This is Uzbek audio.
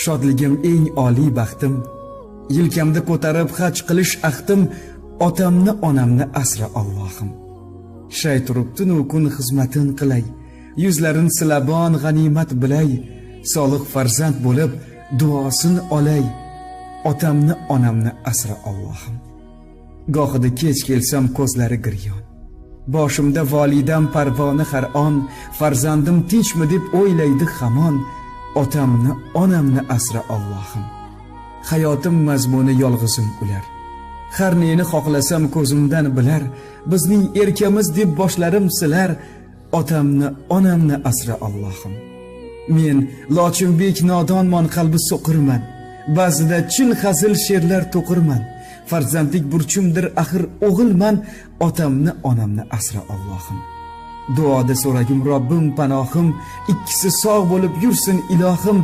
Shodligim eng oliy baxtim, yelkamda ko'tarib haj qilish ahdim, otamni onamni asra Allohim. Shay turibdi-nu kun xizmatin qilay, yuzlarin silabon g'animat bilay, solih farzand bo'lib duosini olay, otamni onamni asra Allohim. Gohida kech kelsam ko'zlari giryon, boshimda volidam parvona har on, farzandim tinchmi deb o'ylaydi hamon, otamni onamni asra Allohim. Hayotim mazmuni yolg'izim ular, har neni xohlasam ko'zimdan bilar, bizning erkamiz deb boshlarim silar, otamni onamni asra Allohim. Men Lochinbek nodonmon qalbi so'qirman, ba'zida chin hazil she'rlar to'qirman, farzandlik burchimdir axir o'g'ilman, otamni onamni asra Allohim. Duoda so'ragim Robbim panohim, ikkisi sog' bo'lib yursin ilohim.